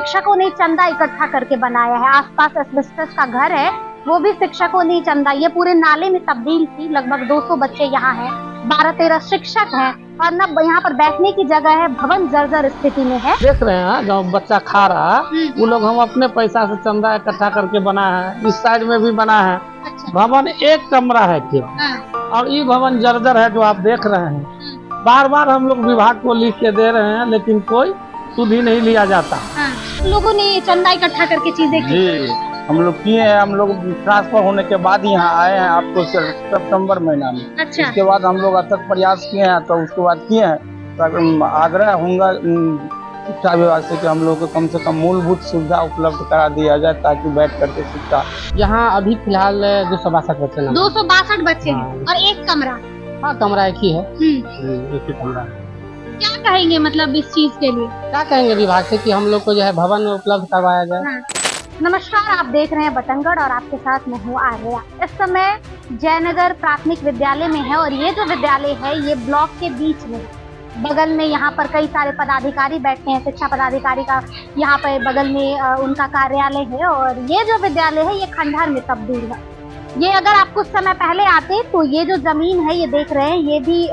शिक्षकों ने चंदा इकट्ठा करके बनाया है। आसपास एस्बेस्टस का घर है, वो भी शिक्षकों ने चंदा, ये पूरे नाले में तब्दील की। लगभग 200 बच्चे यहाँ हैं, 12-13 शिक्षक हैं और न यहाँ पर बैठने की जगह है। भवन जर्जर स्थिति में है। देख रहे हैं जो बच्चा खा रहा है वो लोग हम अपने पैसा से चंदा इकट्ठा करके बना है। इस साइड में भी बना है। अच्छा। भवन एक कमरा है केवल और ये भवन जर्जर है जो आप देख रहे हैं। बार बार हम लोग विभाग को लिख के दे रहे हैं लेकिन कोई सुध ही नहीं लिया जाता। लोगों ने चंदा इकट्ठा करके चीजें की। हम लोग किए हैं। हम लोग ट्रांसफर होने के बाद यहाँ आए हैं आपको सितंबर महीना में। अच्छा। इसके बाद हम लोग अथक प्रयास किए हैं तो उसके बाद किए हैं तो आग्रह होगा शिक्षा विभाग से कि हम लोग को कम से कम मूलभूत सुविधा उपलब्ध करा दिया जाए ताकि बैठ करके शिक्षा। यहाँ अभी फिलहाल 262 बच्चे 262 बच्चे हैं और एक कमरा। हाँ, कमरा एक ही है। एक ही कमरा। क्या कहेंगे मतलब इस चीज के लिए? क्या कहेंगे विभाग से कि हम लोग को जो है भवन उपलब्ध करवाया जाए। नमस्कार, आप देख रहे हैं बटनगढ़ और आपके साथ मैं हूँ आर्या। इस समय जयनगर प्राथमिक विद्यालय में है और ये जो विद्यालय है ये ब्लॉक के बीच में है। बगल में यहाँ पर कई सारे पदाधिकारी बैठते हैं। शिक्षा पदाधिकारी का यहाँ पर बगल में उनका कार्यालय है और ये जो विद्यालय है ये खंडहर में तब्दील है। ये अगर आप कुछ समय पहले आते तो ये जो जमीन है ये देख रहे हैं, ये भी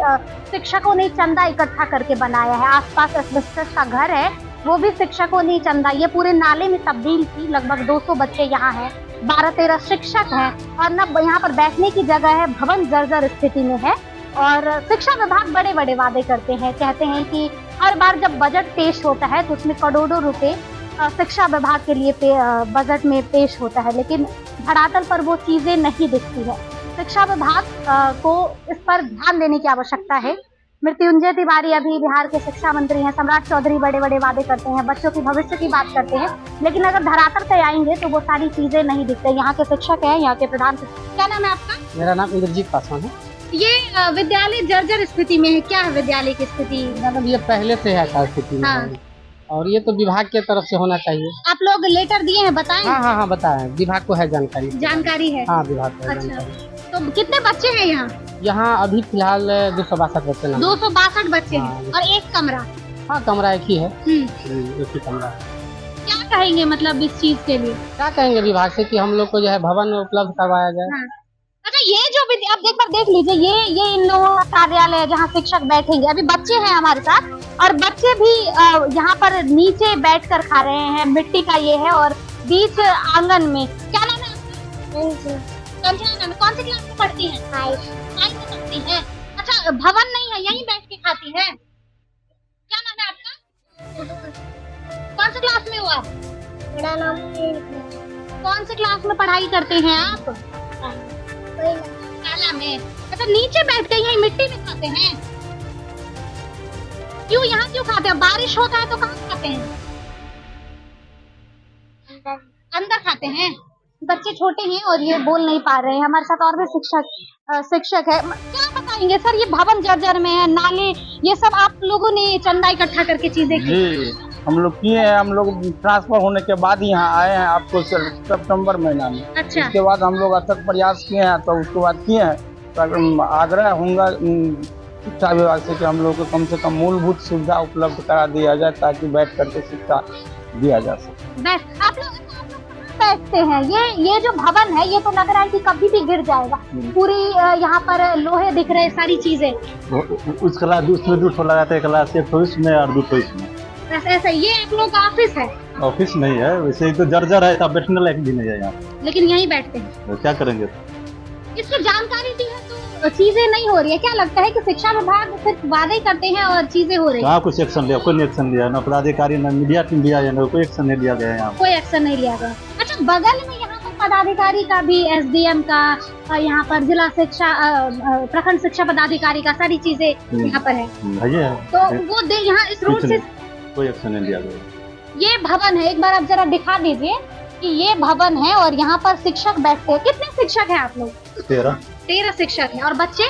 शिक्षकों ने चंदा इकट्ठा करके बनाया है। आसपास एस्बेस्टस का घर है, वो भी शिक्षकों ने चंदा, ये पूरे नाले में तब्दील की। लगभग 200 बच्चे यहाँ हैं, 12-13 शिक्षक हैं और न यहाँ पर बैठने की जगह है। भवन जर्जर स्थिति में है और शिक्षा विभाग बड़े बड़े वादे करते हैं। कहते हैं कि हर बार जब बजट पेश होता है तो उसमें करोड़ों रुपए शिक्षा विभाग के लिए बजट में पेश होता है, लेकिन धरातल पर वो चीजें नहीं दिखती है। शिक्षा विभाग को इस पर ध्यान देने की आवश्यकता है। मृत्युंजय तिवारी अभी बिहार के शिक्षा मंत्री हैं, सम्राट चौधरी बड़े बड़े वादे करते हैं, बच्चों की भविष्य की बात करते हैं, लेकिन अगर धरातल पे आएंगे तो वो सारी चीजें नहीं दिखते। यहाँ के शिक्षक हैं, यहाँ के प्रधान। क्या नाम है आपका? मेरा नाम इंद्रजीत पासवान है। ये विद्यालय जर्जर स्थिति में है, क्या है विद्यालय की स्थिति? मतलब ये पहले से है स्थिति में और ये तो विभाग के तरफ से होना चाहिए। आप लोग लेटर दिए हैं, बताएं? हाँ बताएं, विभाग को है जानकारी है। हाँ, विभाग को है अच्छा। जानकारी। तो कितने बच्चे हैं यहाँ? यहाँ अभी फिलहाल 262 बच्चे 262 बच्चे हैं और एक कमरा। हाँ, कमरा एक ही है। एक ही कमरा। क्या कहेंगे मतलब इस चीज के लिए? क्या कहेंगे विभाग से कि हम लोग को जो है भवन उपलब्ध करवाया जाए। अच्छा, ये जो आप देख लीजिए, ये इन लोगों का कार्यालय है जहाँ शिक्षक बैठेंगे। अभी बच्चे हैं हमारे साथ और बच्चे भी यहाँ पर नीचे बैठकर खा रहे हैं। मिट्टी का ये है और बीच आंगन में। क्या नाम है आपका? कौन सी क्लास में पढ़ती है? 5 में पढ़ती है। अच्छा, भवन नहीं है, यहीं बैठ के खाती है। क्या नाम है आपका? कौन सी क्लास में हुआ? मेरा नाम कौन सी क्लास में पढ़ाई करते हैं आप? पहला में। अच्छा, नीचे बैठ के यहीं मिट्टी में खाते हैं। क्यों यहाँ क्यों खाते हैं? बारिश होता है तो कहाँ खाते हैं? अंदर खाते हैं। बच्चे छोटे हैं और ये बोल नहीं पा रहे हैं। हमारे साथ और भी शिक्षक है। क्या बताएंगे सर, ये भवन जर्जर में है, नाले, ये सब आप लोगों ने चंदा इकट्ठा करके चीजें की? हम लोग किए हैं। हम लोग ट्रांसफर होने के बाद यहाँ आए हैं आपको सितंबर महीना में। अच्छा। इसके बाद हम लोग अथक प्रयास किए हैं तो उसके बाद किए हैं तो आग्रह होगा शिक्षा विभाग से कि हम लोग को कम से कम मूलभूत सुविधा उपलब्ध करा दिया जाए ताकि बैठ करके शिक्षा दिया जा सके। आप लोग बैठते हैं, ये जो भवन है ये तो लग रहा है कि कभी भी गिर जाएगा। पूरी यहाँ पर लोहे दिख रहे, सारी चीजें। उस क्लास दूसरे दूर लगाते हैं, क्लास एक तो इसमें और दूसरे इसमें। ऐसा ये आप लोग का ऑफिस है? ऑफिस नहीं है, वैसे ही तो जर्जर है, तब बैठने लायक भी नहीं है यहाँ, लेकिन यहीं बैठते हैं। तो क्या करेंगे? इसकी जानकारी दी है तो चीजें नहीं हो रही है। क्या लगता है कि शिक्षा विभाग सिर्फ वादे करते हैं और चीजें हो रही है? कहाँ कुछ एक्शन लिया? कोई नहीं एक्शन लिया, न पदाधिकारी न मीडिया टीम लिया है, न कोई एक्शन नहीं लिया गया यहाँ। कोई एक्शन नहीं लिया गया। अच्छा, बगल में यहाँ पर पदाधिकारी का भी, SDM का, यहाँ पर जिला शिक्षा प्रखंड शिक्षा पदाधिकारी का, सारी चीजें यहाँ पर है। तो वो यहाँ इस रोड से कोई एक्शन नहीं लिया गया। ये भवन है, एक बार आप जरा दिखा दीजिए कि ये भवन है और यहाँ पर शिक्षक बैठते हैं। कितने शिक्षक हैं आप लोग? 13 शिक्षक हैं और बच्चे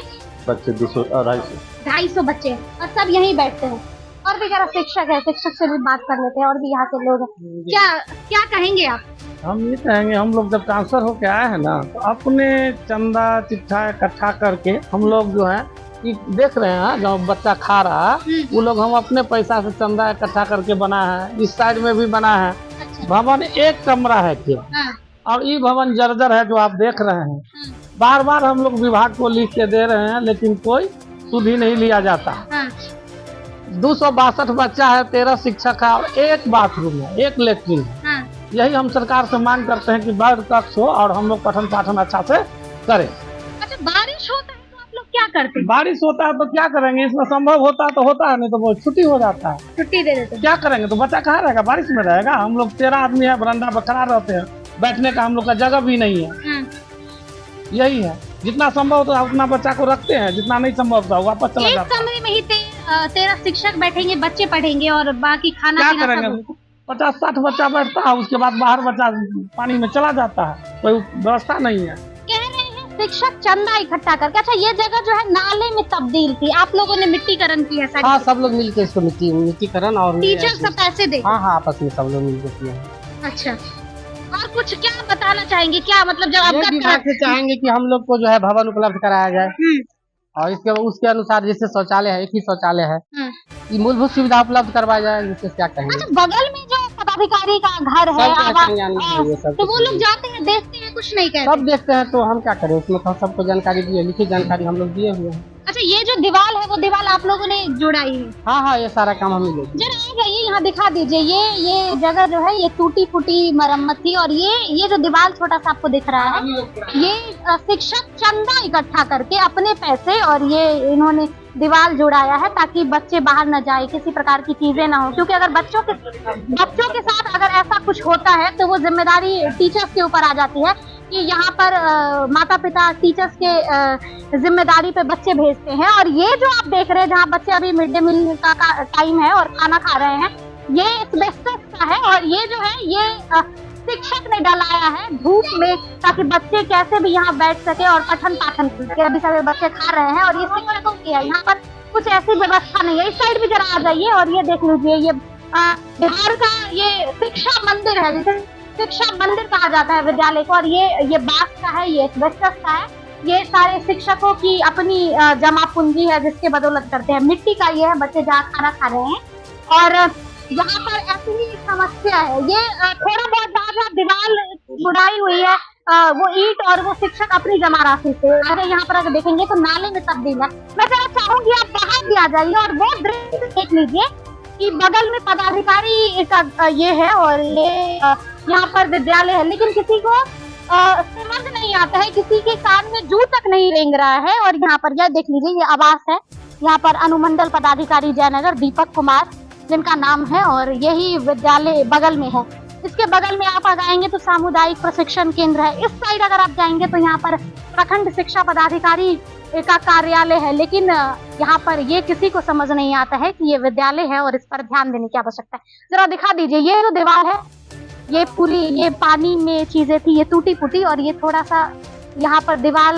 250 बच्चे हैं और सब यहीं बैठते हैं। और भी जरा शिक्षक है, शिक्षक से भी बात कर लेते हैं और भी यहाँ के लोग हैं। क्या कहेंगे आप? हम ये कहेंगे, हम लोग जब ट्रांसफर होके आए हैं ना तो अपने चंदा चिट्ठा इकट्ठा करके हम लोग जो है कि देख रहे हैं जो बच्चा खा रहा है वो लोग हम अपने पैसा से चंदा इकट्ठा करके बना है। इस साइड में भी बना है। अच्छा। भवन एक कमरा है केवल, हाँ, और ये भवन जर्जर है जो आप देख रहे हैं। हाँ, बार बार हम लोग विभाग को लिख के दे रहे हैं, लेकिन कोई सुध ही नहीं लिया जाता। हाँ, 262 बच्चा है, 13 शिक्षक है और एक बाथरूम है, एक लेटरिन है। हाँ। यही हम सरकार से मांग करते हैं कि बर्ड कक्ष हो और हम लोग पठन पाठन अच्छा से करें। अच्छा, बारिश होता है तो आप लोग क्या करते हैं? बारिश होता है तो क्या करेंगे, इसमें संभव होता है तो होता है, नहीं तो वो छुट्टी हो जाता है। छुट्टी दे देते हैं। क्या करेंगे, तो बच्चा कहाँ रहेगा, बारिश में रहेगा। हम लोग 13 आदमी है, बरंडा पर खड़ा रहते हैं, बैठने का हम लोग का जगह भी नहीं है। हाँ। यही है, जितना संभव होता है उतना बच्चा को रखते हैं, जितना नहीं संभव होता है वापस चला एक जाता है। कमरे में ही 13 शिक्षक बैठेंगे, बच्चे पढ़ेंगे और बाकी खाना क्या पीना सब करेंगे, होगा। 50-60 बच्चा बैठता है, उसके बाद बाहर बच्चा पानी में चला जाता है, कोई व्यवस्था नहीं है। कह रहे हैं शिक्षक चंदा इकट्ठा करके। अच्छा, ये जगह जो है नाले में तब्दील थी, आप लोगों ने मिट्टीकरण किया सारी? हाँ, सब लोग मिलके इसको मिट्टीकरण और टीचर सब पैसे दे? हाँ हाँ, आपस में सब लोग मिलके किए हैं। अच्छा, और कुछ क्या बताना चाहेंगे, क्या मतलब जब ये आपका विभाग से चाहेंगे कि हम लोग को जो है भवन उपलब्ध कराया जाए और उसके अनुसार जैसे शौचालय है, एक ही शौचालय है, ये मूलभूत सुविधा उपलब्ध करवाया जाए। जिससे क्या कहेंगे, अच्छा, बगल में जो पदाधिकारी का घर है, सब आवास- ये सब तो वो लोग जाते हैं, देखते हैं, कुछ नहीं कहते? सब देखते हैं, तो हम क्या करें, उसमें तो सबको जानकारी दी है, लिखित जानकारी हम लोग दिए हुए हैं। अच्छा, ये जो दीवार है वो दीवार आप लोगों ने जुड़ाई है? हाँ हाँ, ये सारा काम हम ही लोग। जरा आ जाइए, यहाँ दिखा दीजिए। ये जगह जो है ये टूटी फूटी मरम्मत थी, और ये जो दीवार छोटा सा आपको दिख रहा है, ये शिक्षक चंदा इकट्ठा करके अपने पैसे और ये इन्होंने दीवार जुड़ाया है ताकि बच्चे बाहर न जाए, किसी प्रकार की चीजें ना हो। क्योंकि अगर बच्चों के साथ अगर ऐसा कुछ होता है तो वो जिम्मेदारी टीचर्स के ऊपर आ जाती है कि यहाँ पर माता पिता टीचर्स के जिम्मेदारी पे बच्चे भेजते हैं। और ये जो आप देख रहे हैं जहाँ बच्चे अभी मिड डे मील का टाइम है और खाना खा रहे हैं, ये एस्बेस्टस का है। और ये जो है ये शिक्षक ने डलाया है धूप में ताकि बच्चे कैसे भी यहाँ बैठ सके और पठन पाठन के। अभी सभी बच्चे खा रहे हैं और ये शिक्षकों की है, यहाँ पर कुछ ऐसी व्यवस्था नहीं है। इस साइड भी जरा आ जाइए और ये देख लीजिए, ये बिहार का ये शिक्षा मंदिर है, जिसे शिक्षा मंदिर कहा जाता है विद्यालय को। और ये बांस का है, ये एस्बेस्टस का है। ये सारे शिक्षकों की अपनी जमा पूंजी है जिसके बदौलत करते हैं। मिट्टी का ये है, बच्चे जहाँ खाना खा रहे हैं। और यहाँ पर ऐसी ही समस्या है, ये थोड़ा बहुत जहाँ दीवार जुड़ाई हुई है वो ईंट और वो शिक्षक अपनी जमा राशि से। अगर यहाँ पर अगर देखेंगे तो नाले में तब्दील है। मैं जरा चाहूंगी आप बाहर भी आ जाइए और वो दृश्य देख लीजिए कि बगल में पदाधिकारी का ये है और ये यहाँ पर विद्यालय है, लेकिन किसी को समझ नहीं आता है, किसी के कान में जू तक नहीं रेंग रहा है। और यहाँ पर यह देख लीजिए, ये आवास है, यहाँ पर अनुमंडल पदाधिकारी जयनगर दीपक कुमार जिनका नाम है, और यही विद्यालय बगल में है। इसके बगल में आप आ जाएंगे तो सामुदायिक प्रशिक्षण केंद्र है। इस साइड अगर आप जाएंगे तो यहाँ पर प्रखंड शिक्षा पदाधिकारी का कार्यालय है। लेकिन यहाँ पर ये किसी को समझ नहीं आता है कि ये विद्यालय है और इस पर ध्यान देने की आवश्यकता है। जरा दिखा दीजिए, ये जो दीवार है ये पूरी ये पानी में चीजें थी, ये टूटी फूटी, और ये थोड़ा सा यहाँ पर दीवार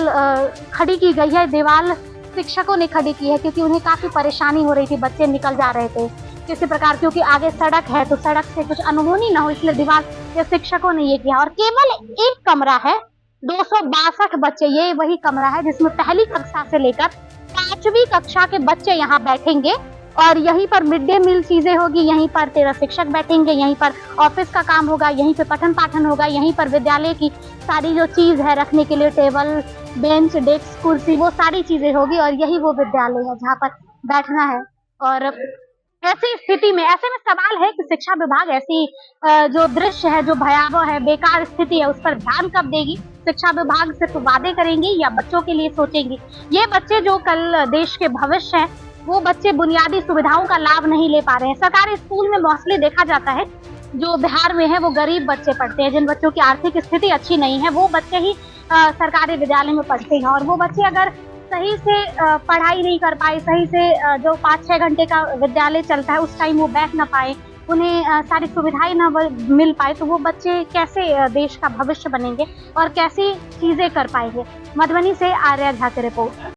खड़ी की गई है। दीवार शिक्षकों ने खड़ी की है क्योंकि उन्हें काफी परेशानी हो रही थी, बच्चे निकल जा रहे थे किसी प्रकार, क्योंकि आगे सड़क है तो सड़क से कुछ अनहोनी ना हो, इसलिए दीवार ये शिक्षकों ने ये किया। और केवल एक कमरा है, 262 बच्चे, ये वही कमरा है जिसमें पहली कक्षा से लेकर 5वीं कक्षा के बच्चे यहाँ बैठेंगे। और यहीं पर मिड डे मील चीजें होगी, यहीं पर 13 शिक्षक बैठेंगे, यहीं पर ऑफिस का काम होगा, यहीं पे पठन पाठन होगा, यहीं पर विद्यालय की सारी जो चीज है रखने के लिए, टेबल बेंच डेस्क कुर्सी, वो सारी चीजें होगी। और यही वो विद्यालय है जहाँ पर बैठना है। और ऐसी स्थिति में, ऐसे में सवाल है कि शिक्षा विभाग ऐसी जो दृश्य है, जो भयावह है, बेकार स्थिति है, उस पर ध्यान कब देगी? शिक्षा विभाग सिर्फ वादे करेंगी या बच्चों के लिए सोचेंगी? ये बच्चे जो कल देश के भविष्य हैं, वो बच्चे बुनियादी सुविधाओं का लाभ नहीं ले पा रहे हैं। सरकारी स्कूल में मोस्टली देखा जाता है जो बिहार में है वो गरीब बच्चे पढ़ते हैं, जिन बच्चों की आर्थिक स्थिति अच्छी नहीं है, वो बच्चे ही सरकारी विद्यालय में पढ़ते हैं। और वो बच्चे अगर सही से पढ़ाई नहीं कर पाए, सही से जो 5-6 घंटे का विद्यालय चलता है उस टाइम वो बैठ ना पाए, उन्हें सारी सुविधाएं ना मिल पाए, तो वो बच्चे कैसे देश का भविष्य बनेंगे और कैसी चीजें कर पाएंगे? मधुबनी से आर्या झा की रिपोर्ट।